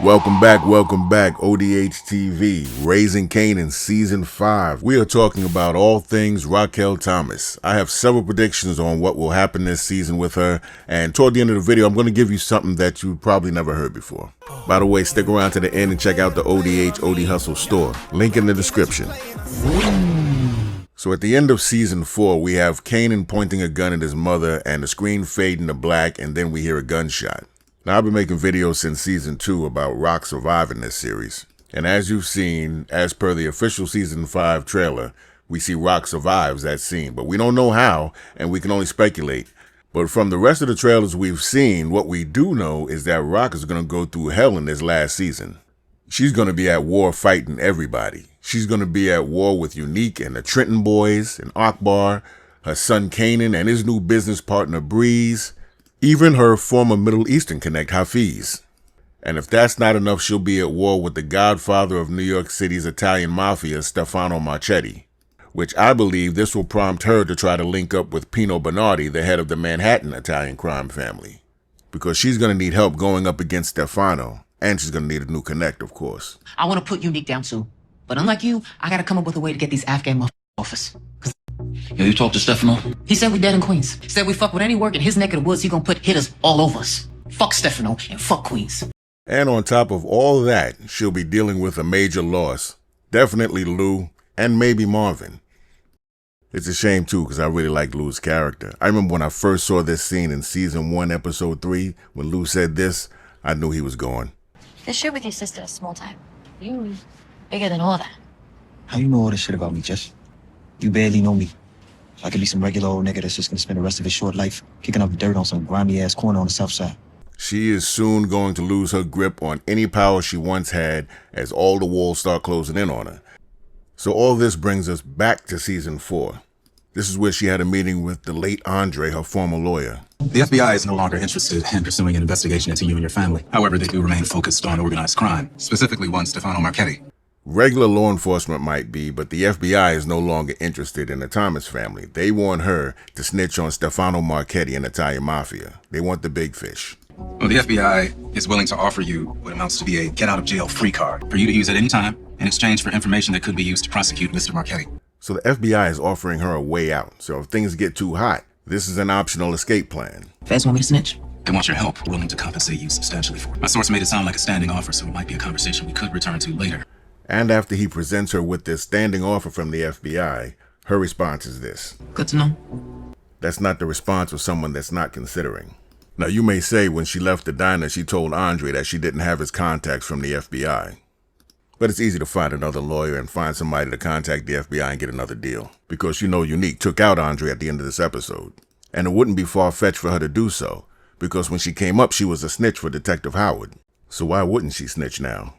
Welcome back, ODHtv, Raising Kanan Season 5. We are talking about all things Raquel Thomas. I have several predictions on what will happen this season with her, and toward the end of the video, I'm going to give you something that you probably never heard before. By the way, stick around to the end and check out the OD Hustle store. Link in the description. So at the end of Season 4, we have Kanan pointing a gun at his mother, and the screen fading to black, and then we hear a gunshot. Now, I've been making videos since Season 2 about Rock surviving this series. And as you've seen, as per the official Season 5 trailer, we see Rock survives that scene. But we don't know how, and we can only speculate. But from the rest of the trailers we've seen, what we do know is that Rock is going to go through hell in this last season. She's going to be at war fighting everybody. She's going to be at war with Unique and the Trenton boys and Akbar, her son Kanan and his new business partner Breeze, even her former Middle Eastern connect, Hafiz. And if that's not enough, she'll be at war with the godfather of New York City's Italian mafia, Stefano Marchetti, which I believe this will prompt her to try to link up with Pino Bernardi, the head of the Manhattan Italian crime family, because she's going to need help going up against Stefano, and she's going to need a new connect, of course. I want to put Unique down too, but unlike you, I got to come up with a way to get these Afghan motherfuckers off us. Yo, you talked to Stefano? He said we dead in Queens. Said we fuck with any work in his neck of the woods, he gonna put hitters all over us. Fuck Stefano and fuck Queens. And on top of all that, she'll be dealing with a major loss. Definitely Lou, and maybe Marvin. It's a shame too, because I really like Lou's character. I remember when I first saw this scene in Season 1, Episode 3, when Lou said this, I knew he was gone. This shit with your sister is small time. You bigger than all that. How you know all this shit about me, Jess? You barely know me. I could be some regular old nigga that's just gonna spend the rest of his short life kicking up dirt on some grimy ass corner on the south side. She is soon going to lose her grip on any power she once had as all the walls start closing in on her. So all this brings us back to Season 4. This is where she had a meeting with the late Andre, her former lawyer. The FBI is no longer interested in pursuing an investigation into you and your family. However, they do remain focused on organized crime, specifically one Stefano Marchetti. Regular law enforcement might be, but the FBI is no longer interested in the Thomas family. They want her to snitch on Stefano Marchetti and Italian mafia. They want the big fish. Well, the FBI is willing to offer you what amounts to be a get-out-of-jail-free card for you to use at any time in exchange for information that could be used to prosecute Mr. Marchetti. So the FBI is offering her a way out. So if things get too hot, this is an optional escape plan. Feds want me to snitch? They want your help, willing to compensate you substantially for it. My source made it sound like a standing offer, so it might be a conversation we could return to later. And after he presents her with this standing offer from the FBI, her response is this. Good to know. That's not the response of someone that's not considering. Now, you may say when she left the diner, she told Andre that she didn't have his contacts from the FBI. But it's easy to find another lawyer and find somebody to contact the FBI and get another deal. Because you know Unique took out Andre at the end of this episode. And it wouldn't be far-fetched for her to do so, because when she came up, she was a snitch for Detective Howard. So why wouldn't she snitch now?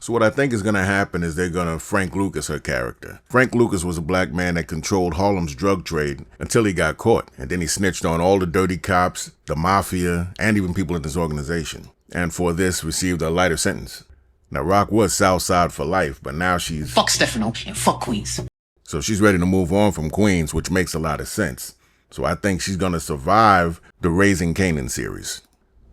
So what I think is going to happen is they're going to Frank Lucas her character. Frank Lucas was a black man that controlled Harlem's drug trade until he got caught. And then he snitched on all the dirty cops, the mafia, and even people in this organization. And for this, received a lighter sentence. Now, Rock was Southside for life, but now she's... Fuck Stefano and fuck Queens. So she's ready to move on from Queens, which makes a lot of sense. So I think she's going to survive the Raising Kanan series.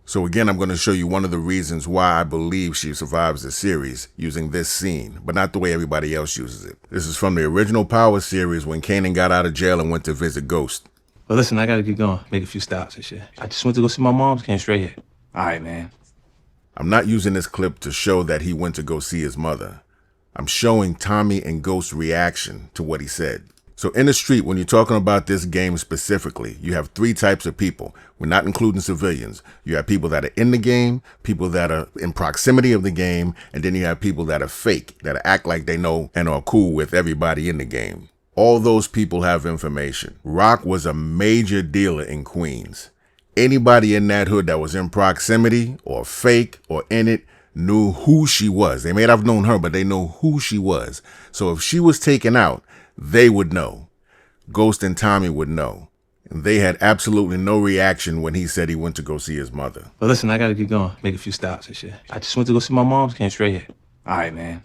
So again, I'm going to show you one of the reasons why I believe she survives the series using this scene, but not the way everybody else uses it. This is from the original Power series when Kanan got out of jail and went to visit Ghost. Well, listen, I gotta get going. Make a few stops and shit. I just went to go see my mom's, came straight here. All right, man. I'm not using this clip to show that he went to go see his mother. I'm showing Tommy and Ghost's reaction to what he said. So in the street, when you're talking about this game specifically, you have three types of people. We're not including civilians. You have people that are in the game, people that are in proximity of the game, and then you have people that are fake, that act like they know and are cool with everybody in the game. All those people have information. Rock was a major dealer in Queens. Anybody in that hood that was in proximity or fake or in it knew who she was. They may not have known her, but they know who she was. So if she was taken out, they would know. Ghost and Tommy would know. And they had absolutely no reaction when he said he went to go see his mother. Well, listen, I gotta get going. Make a few stops and shit. I just went to go see my mom's, came straight here. All right, man.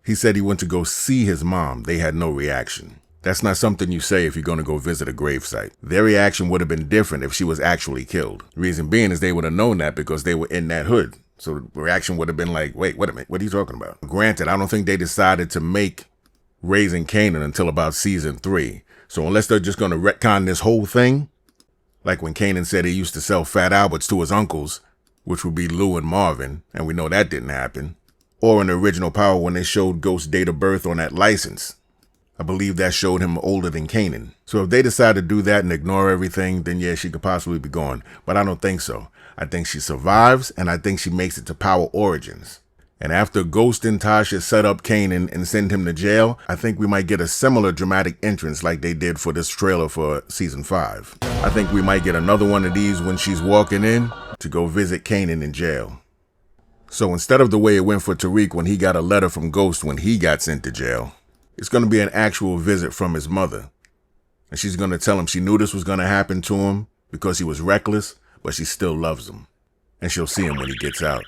He said he went to go see his mom. They had no reaction. That's not something you say if you're going to go visit a gravesite. Their reaction would have been different if she was actually killed. Reason being is they would have known that because they were in that hood. So the reaction would have been like, wait a minute, what are you talking about? Granted, I don't think they decided to make Raising Kanan until about season 3. So unless they're just going to retcon this whole thing, like when Kanan said he used to sell Fat Alberts to his uncles, which would be Lou and Marvin, and we know that didn't happen, or in the original Power when they showed Ghost's date of birth on that license, I believe that showed him older than Kanan. So if they decide to do that and ignore everything, then yeah, she could possibly be gone. But I don't think so. I think she survives, and I think she makes it to Power Origins. And after Ghost and Tasha set up Kanan and send him to jail, I think we might get a similar dramatic entrance like they did for this trailer for season 5. I think we might get another one of these when she's walking in to go visit Kanan in jail. So instead of the way it went for Tariq when he got a letter from Ghost when he got sent to jail, it's going to be an actual visit from his mother. And she's going to tell him she knew this was going to happen to him because he was reckless, but she still loves him. And she'll see him when he gets out.